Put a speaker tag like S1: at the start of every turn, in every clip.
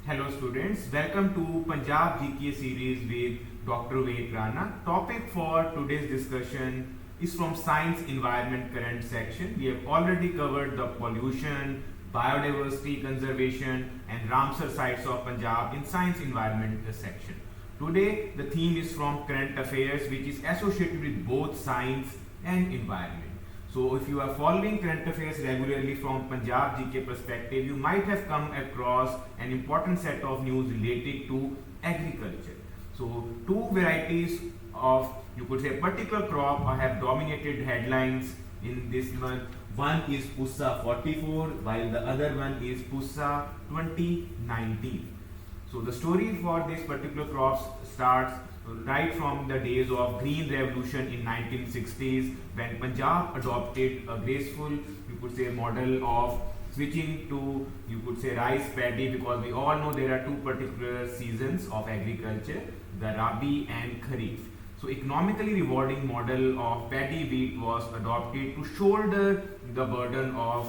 S1: Hello students, welcome to Punjab GK series with Dr.Vivek Rana. Topic for today's discussion is from Science Environment Current section. We have already covered the pollution, biodiversity conservation and Ramsar sites of Punjab in Science Environment section. Today the theme is from current affairs, which is associated with both science and environment. So if you are following current affairs regularly from Punjab GK perspective, you might have come across an important set of news related to agriculture. So two varieties of, you could say, particular crop have dominated headlines in this month. One is PUSA-44 while the other one is PUSA-2090. So the story for this particular crop starts right from the days of Green Revolution in 1960s, when Punjab adopted a graceful, you could say, model of switching to, you could say, rice paddy, because we all know there are two particular seasons of agriculture, the Rabi and Kharif. So economically rewarding model of paddy wheat was adopted to shoulder the burden of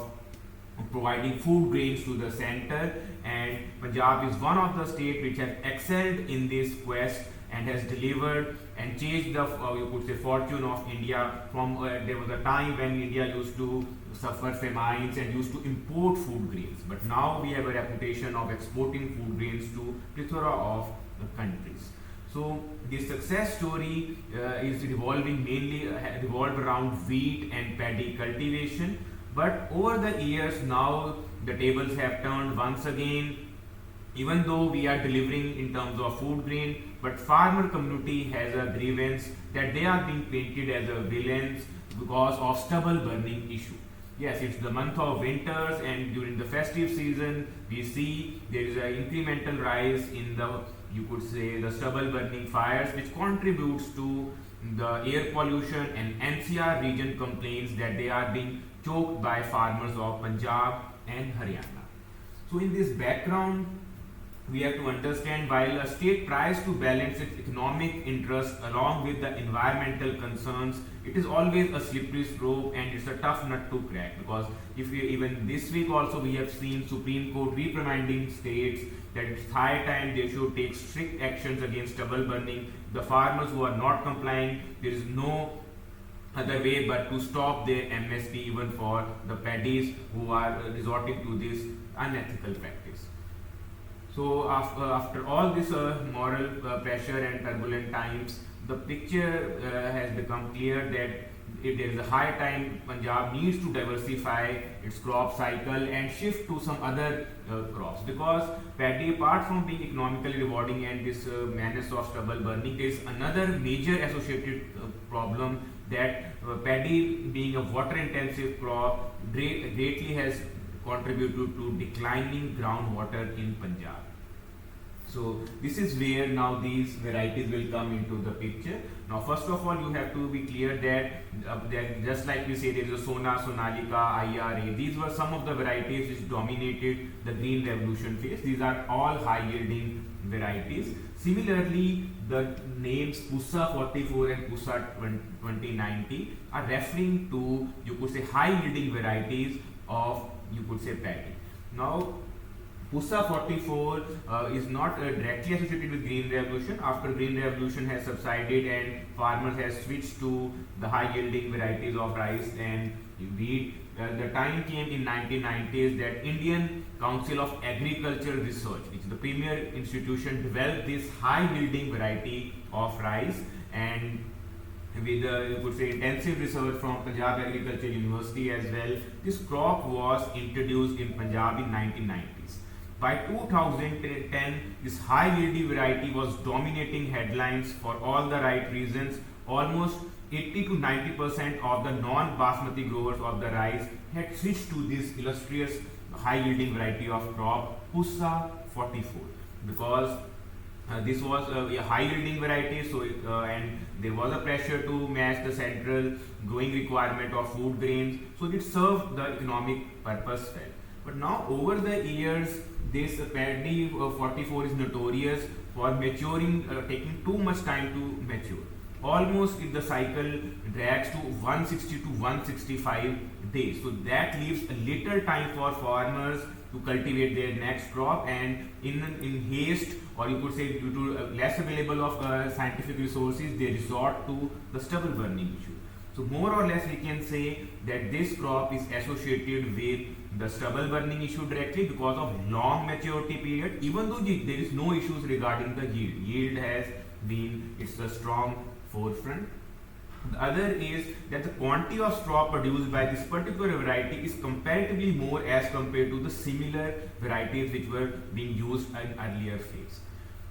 S1: providing food grains to the center, and Punjab is one of the states which has excelled in this quest and has delivered and changed the you could say fortune of India from there was a time when India used to suffer famines and used to import food grains, but now we have a reputation of exporting food grains to plethora of countries. So the success story is revolving mainly revolved around wheat and paddy cultivation, but over the years now the tables have turned once again. Even though we are delivering in terms of food grain, but farmer community has a grievance that they are being painted as a villains because of stubble burning issue. Yes, it's the month of winters, and during the festive season we see there is an incremental rise in the, you could say, the stubble burning fires, which contributes to the air pollution, and NCR region complains that they are being choked by farmers of Punjab and Haryana. So in this background, we have to understand, while a state tries to balance its economic interests along with the environmental concerns, it is always a slippery slope and it's a tough nut to crack, because if we, even this week also we have seen Supreme Court reprimanding states that it's high time they should take strict actions against stubble burning. The farmers who are not complying, there is no other way but to stop their MSP even for the paddies who are resorting to this unethical practice. So after all this moral pressure and turbulent times, the picture has become clear that if there is a high time Punjab needs to diversify its crop cycle and shift to some other crops, because paddy, apart from being economically rewarding and this menace of stubble burning, there is another major associated problem that paddy, being a water intensive crop, greatly has contributed to declining groundwater in Punjab. So this is where now these varieties will come into the picture. Now first of all, you have to be clear that just like we say there is a Sona, Sonalika, IRA, these were some of the varieties which dominated the Green Revolution phase. These are all high yielding varieties. Similarly, the names PUSA-44 and PUSA-2090 are referring to, you could say, high yielding varieties of, you could say, paddy. Now PUSA-44 is not directly associated with Green Revolution. After Green Revolution has subsided and farmers have switched to the high yielding varieties of rice and wheat, the time came in 1990s that Indian Council of Agricultural Research, which is the premier institution, developed this high yielding variety of rice, and with you could say intensive research from Punjab Agricultural University as well, this crop was introduced in Punjab in 1990s. By 2010, this high yielding variety was dominating headlines for all the right reasons. Almost 80 to 90% of the non-basmati growers of the rice had switched to this illustrious high yielding variety of crop, PUSA-44, because this was a high yielding variety, so and there was a pressure to match the central growing requirement of food grains, so it served the economic purpose well. But now over the years, this paddy 44 is notorious for maturing, taking too much time to mature. Almost if the cycle drags to 160 to 165 days, so that leaves a little time for farmers to cultivate their next crop, and in haste, or you could say due to less available of scientific resources, they resort to the stubble burning issue. So more or less we can say that this crop is associated with the stubble burning issue directly because of long maturity period, even though there is no issues regarding the yield. Yield has been, it's a strong forefront. The other is that the quantity of straw produced by this particular variety is comparatively more as compared to the similar varieties which were being used in earlier phase.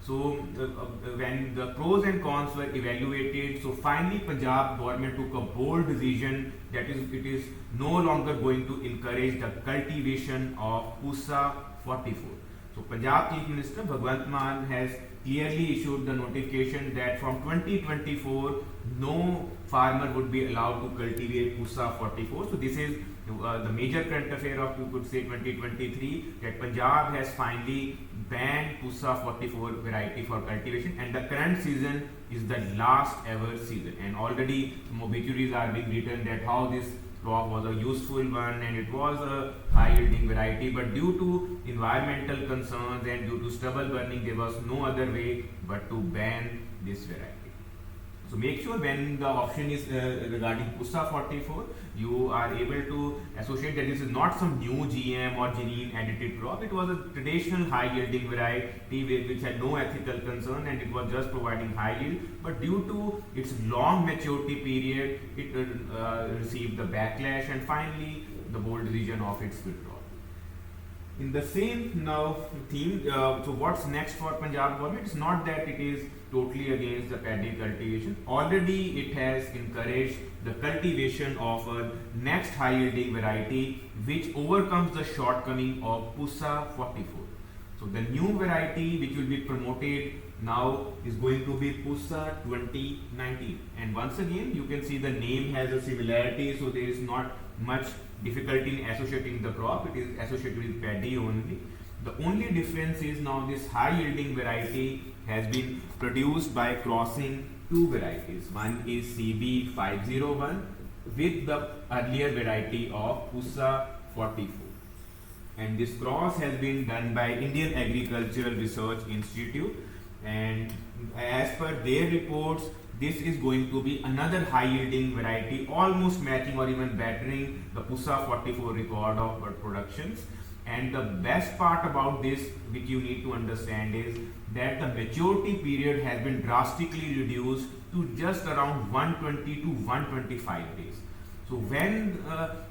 S1: So when the pros and cons were evaluated, so finally Punjab government took a bold decision that is, it is no longer going to encourage the cultivation of PUSA-44. So Punjab Chief Minister Bhagwant Mann has clearly issued the notification that from 2024 no farmer would be allowed to cultivate PUSA-44. So this is the major current affair of, you could say, 2023, that Punjab has finally banned PUSA-44 variety for cultivation, and the current season is the last ever season, and already obituaries are being written that how this crop was a useful one and it was a high yielding variety, but due to environmental concerns and due to stubble burning, there was no other way but to ban this variety. So make sure when the option is regarding PUSA-44, you are able to associate that this is not some new GM or gene edited crop. It was a traditional high yielding variety which had no ethical concern, and it was just providing high yield. But due to its long maturity period, it received the backlash, and finally the bold decision of its withdrawal. In the same now theme, so what's next for Punjab government? It's not that it is totally against the paddy cultivation. Already it has encouraged the cultivation of a next high yielding variety which overcomes the shortcoming of PUSA-44. So the new variety which will be promoted now is going to be PUSA-2090, and once again you can see the name has a similarity, so there is not much difficulty in associating the crop. It is associated with paddy only. The only difference is now this high yielding variety has been produced by crossing two varieties. One is CB501 with the earlier variety of PUSA-44, and this cross has been done by Indian Agricultural Research Institute, and as per their reports, this is going to be another high yielding variety, almost matching or even bettering the PUSA-44 record of productions. And the best part about this, which you need to understand, is that the maturity period has been drastically reduced to just around 120 to 125 days. So when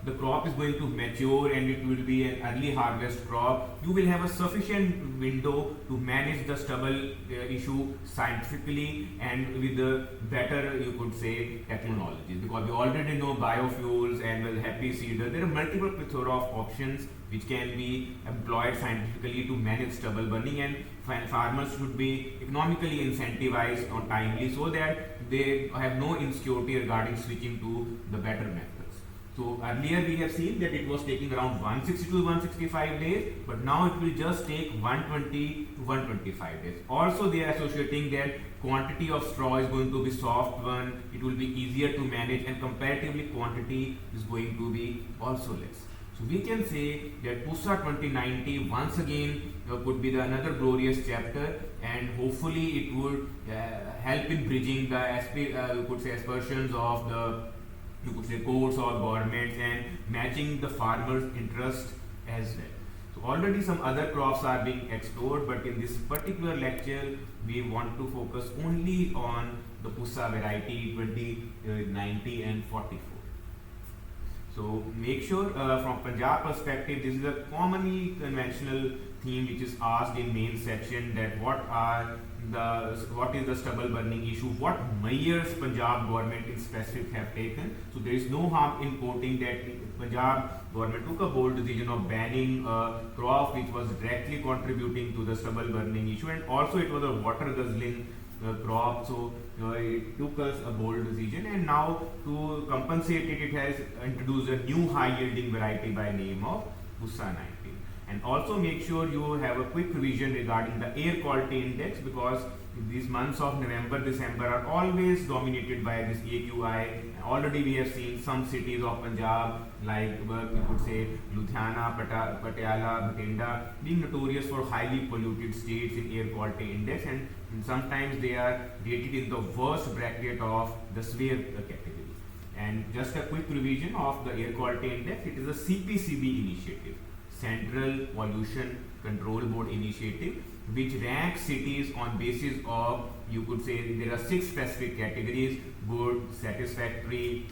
S1: the crop is going to mature and it will be an early harvest crop, you will have a sufficient window to manage the stubble issue scientifically and with the better, you could say, technologies, because we already know biofuels and with happy seeder, there are multiple plethora of options which can be employed scientifically to manage stubble burning, and farmers should be economically incentivized on timely so that they have no insecurity regarding switching to the better methods. So earlier we have seen that it was taking around 160 to 165 days, but now it will just take 120 to 125 days. Also they are associating that quantity of straw is going to be soft one, it will be easier to manage, and comparatively quantity is going to be also less. So we can say that PUSA-2090 once again could be another glorious chapter, and hopefully it would help in bridging the you could say aspersions of the, you could say, courts or governments and matching the farmers' interest as well. So already some other crops are being explored, but in this particular lecture we want to focus only on the PUSA variety 2090 and 44. So make sure from Punjab perspective, this is a commonly conventional theme which is asked in main section, that what is the stubble burning issue, what measures Punjab government in specific have taken. So there is no harm in quoting that Punjab government took a bold decision of banning a crop which was directly contributing to the stubble burning issue, and also it was a water guzzling crop, so it took us a bold decision, and now to compensate it, it has introduced a new high yielding variety by name of PUSA-90. And also make sure you have a quick revision regarding the air quality index, because these months of November, December are always dominated by this AQI. Already we have seen some cities of Punjab, like you could say Ludhiana, Patiala, Bathinda, being notorious for highly polluted states in air quality index, and sometimes they are rated in the worst bracket of the severe category. And just a quick revision of the air quality index, it is a CPCB initiative, Central Pollution Control Board initiative, which ranks cities on basis of, you could say there are 6 specific categories: good, satisfactory,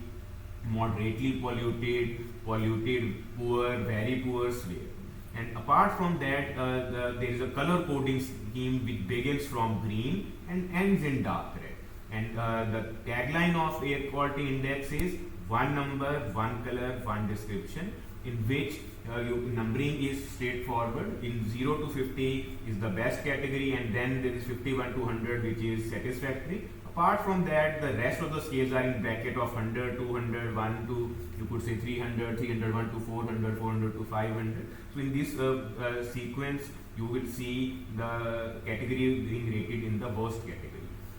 S1: moderately polluted, polluted, poor, very poor, severe. And apart from that, there is a color coding scheme which begins from green and ends in dark red. And the tagline of air quality index is one number, one color, one description, in which numbering is straightforward. In 0 to 50 is the best category, and then there is 51 to 100 which is satisfactory. Apart from that, the rest of the scales are in bracket of 100, 200, 1 to, you could say 300, 301 to 400, 400 to 500. So in this sequence, you will see the category being rated in the worst category.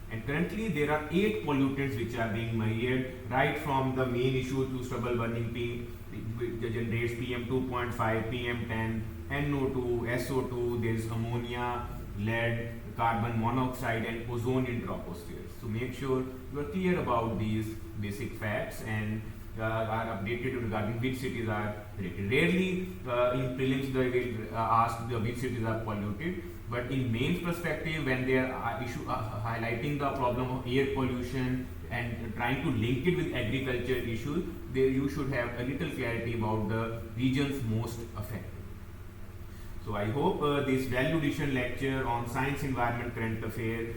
S1: And currently there are 8 pollutants which are being measured, right from the main issue to stubble burning which generates PM 2.5, PM 10, NO2, SO2, there is ammonia, lead, carbon monoxide, and ozone in troposphere. So make sure you are clear about these basic facts and are updated regarding which cities are rated. Rarely in prelims they will ask which cities are polluted, but in mains perspective, when they are highlighting the problem of air pollution and trying to link it with agriculture issues, there you should have a little clarity about the regions most affected. So I hope this value addition lecture on science, environment, current affair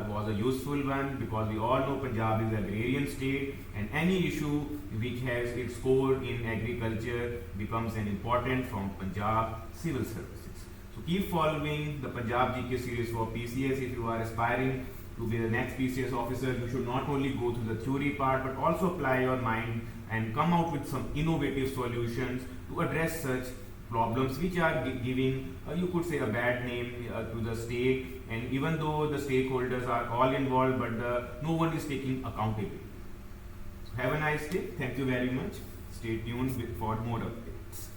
S1: was a useful one, because we all know Punjab is an agrarian state, and any issue which has its core in agriculture becomes an important from Punjab civil services. So keep following the Punjab GK series for PCS. If you are aspiring to be the next PCS officer, you should not only go through the theory part, but also apply your mind and come out with some innovative solutions to address such problems which are giving, you could say, a bad name to the state. And even though the stakeholders are all involved, but no one is taking accountability. So have a nice day. Thank you very much. Stay tuned for more updates.